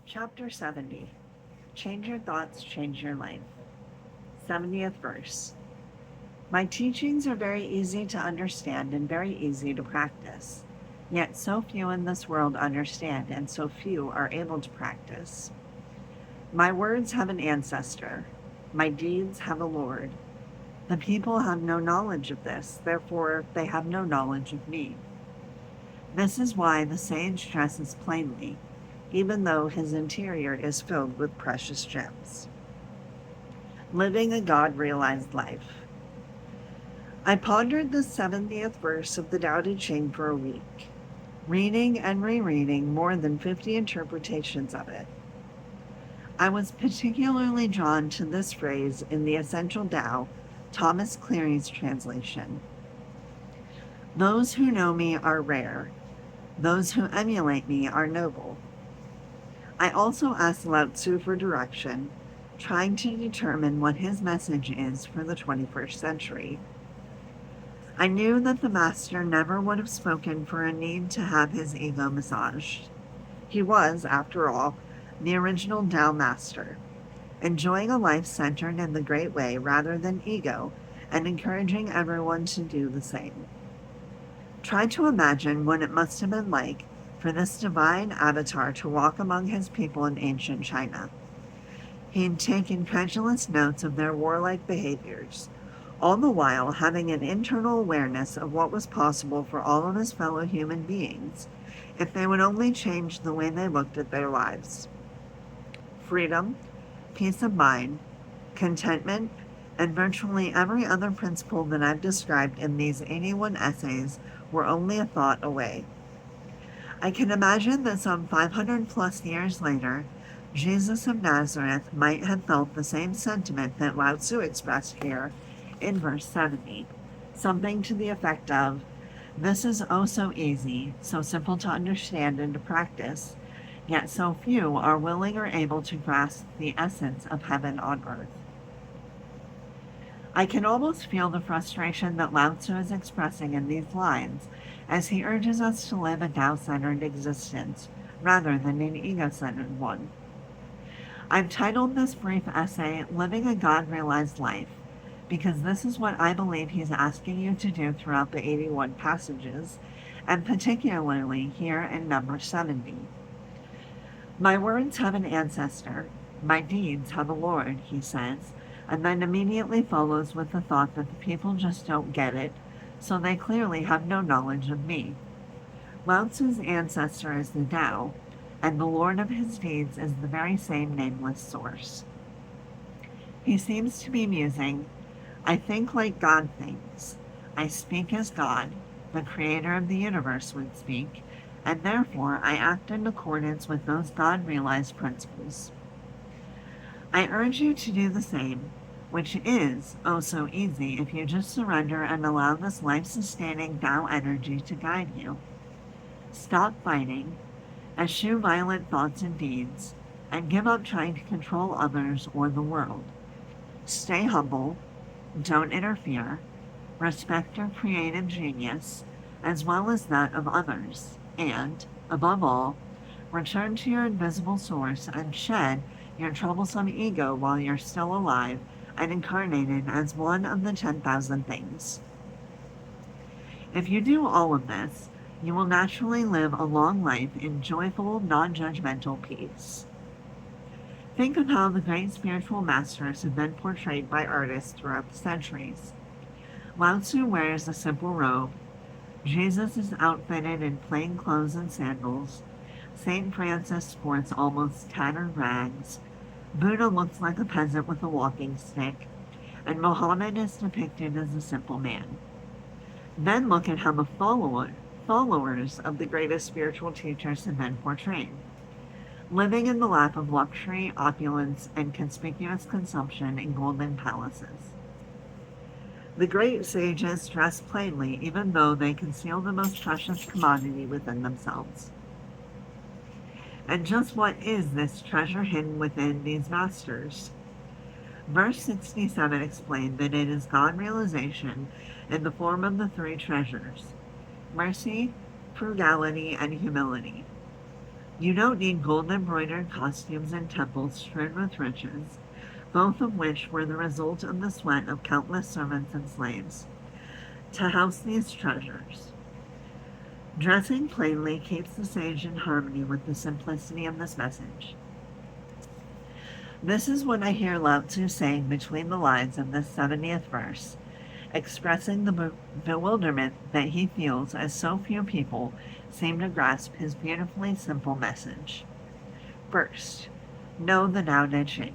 Chapter 70. Change your thoughts, change your life. 70th verse. My teachings are very easy to understand and very easy to practice. Yet so few in this world understand, and so few are able to practice. My words have an ancestor. My deeds have a Lord. The people have no knowledge of this, therefore they have no knowledge of me. This is why the sage dresses plainly, even though his interior is filled with precious gems. Living a God realized life. I pondered the 70th verse of the Tao Te Ching for a week, reading and rereading more than 50 interpretations of it. I was particularly drawn to this phrase in the Essential Tao, Thomas Cleary's translation. Those who know me are rare. Those who emulate me are noble. I also asked Lao Tzu for direction, trying to determine what his message is for the 21st century. I knew that the master never would have spoken for a need to have his ego massaged. He was, after all, the original Tao master, enjoying a life centered in the great way rather than ego, and encouraging everyone to do the same. Try to imagine what it must have been like for this divine avatar to walk among his people in ancient China. He'd taken credulous notes of their warlike behaviors, all the while having an internal awareness of what was possible for all of his fellow human beings if they would only change the way they looked at their lives. Freedom, peace of mind, contentment, and virtually every other principle that I've described in these 81 essays were only a thought away. I can imagine that some 500 plus years later, Jesus of Nazareth might have felt the same sentiment that Lao Tzu expressed here in verse 70, something to the effect of, "This is oh so easy, so simple to understand and to practice, yet so few are willing or able to grasp the essence of heaven on earth." I can almost feel the frustration that Lao Tzu is expressing in these lines as he urges us to live a Tao-centered existence rather than an ego-centered one. I've titled this brief essay Living a God-Realized Life because this is what I believe he's asking you to do throughout the 81 passages, and particularly here in number 70. My words have an ancestor, my deeds have a Lord, he says, and then immediately follows with the thought that the people just don't get it, so they clearly have no knowledge of me. Lao Tzu's ancestor is the Tao, and the Lord of his deeds is the very same nameless source. He seems to be musing, I think like God thinks. I speak as God, the creator of the universe, would speak, and therefore I act in accordance with those God-realized principles. I urge you to do the same, which is, oh so easy if you just surrender and allow this life-sustaining Tao energy to guide you. Stop fighting, eschew violent thoughts and deeds, and give up trying to control others or the world. Stay humble, don't interfere, respect your creative genius, as well as that of others, and, above all, return to your invisible source and shed your troublesome ego while you're still alive and incarnated as one of the 10,000 things. If you do all of this, you will naturally live a long life in joyful, non-judgmental peace. Think of how the great spiritual masters have been portrayed by artists throughout the centuries. Lao Tzu wears a simple robe. Jesus is outfitted in plain clothes and sandals. St. Francis sports almost tattered rags. Buddha looks like a peasant with a walking stick, and Mohammed is depicted as a simple man. Then look at how the followers of the greatest spiritual teachers have been portrayed, living in the lap of luxury, opulence, and conspicuous consumption in golden palaces. The great sages dress plainly even though they conceal the most precious commodity within themselves. And just what is this treasure hidden within these masters? Verse 67 explained that it is God realization in the form of the three treasures: mercy, frugality, and humility. You don't need gold embroidered costumes and temples strewn with riches, both of which were the result of the sweat of countless servants and slaves, to house these treasures. Dressing plainly keeps the sage in harmony with the simplicity of this message. This is what I hear Lao Tzu saying between the lines of this 70th verse, expressing the bewilderment that he feels as so few people seem to grasp his beautifully simple message. First, know the Tao Te Ching.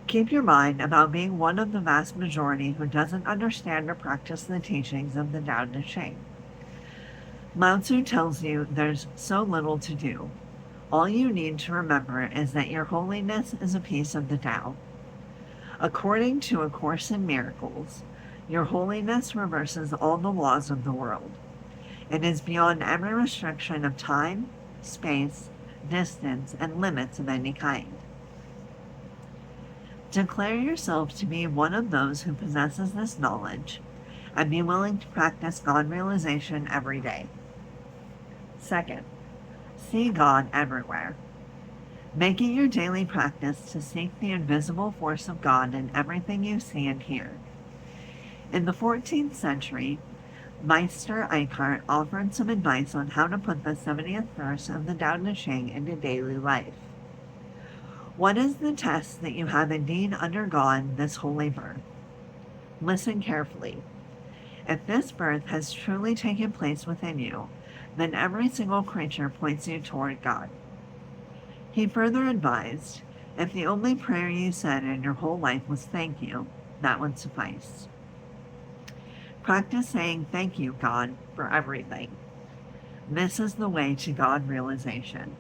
Keep your mind about being one of the vast majority who doesn't understand or practice the teachings of the Tao Te Ching. Lao Tzu tells you there's so little to do. All you need to remember is that your holiness is a piece of the Tao. According to A Course in Miracles, your holiness reverses all the laws of the world. It is beyond every restriction of time, space, distance, and limits of any kind. Declare yourself to be one of those who possesses this knowledge, and be willing to practice God realization every day. Second, see God everywhere. Make it your daily practice to seek the invisible force of God in everything you see and hear. In the 14th century, Meister Eckhart offered some advice on how to put the 70th verse of the Tao Te Ching into daily life. What is the test that you have indeed undergone this holy birth? Listen carefully. If this birth has truly taken place within you, then every single creature points you toward God. He further advised, if the only prayer you said in your whole life was thank you, that would suffice. Practice saying thank you, God, for everything. This is the way to God realization.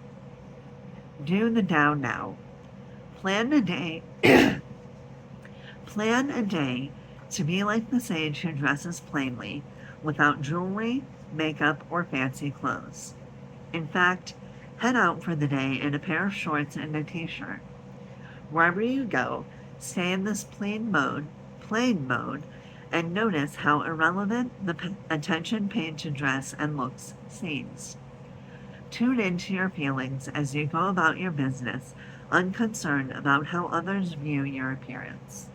Do the Tao now. Plan a day to be like the sage who dresses plainly, without jewelry, makeup, or fancy clothes. In fact, head out for the day in a pair of shorts and a t-shirt. Wherever you go, stay in this plain mode, and notice how irrelevant the attention paid to dress and looks seems. Tune into your feelings as you go about your business, unconcerned about how others view your appearance.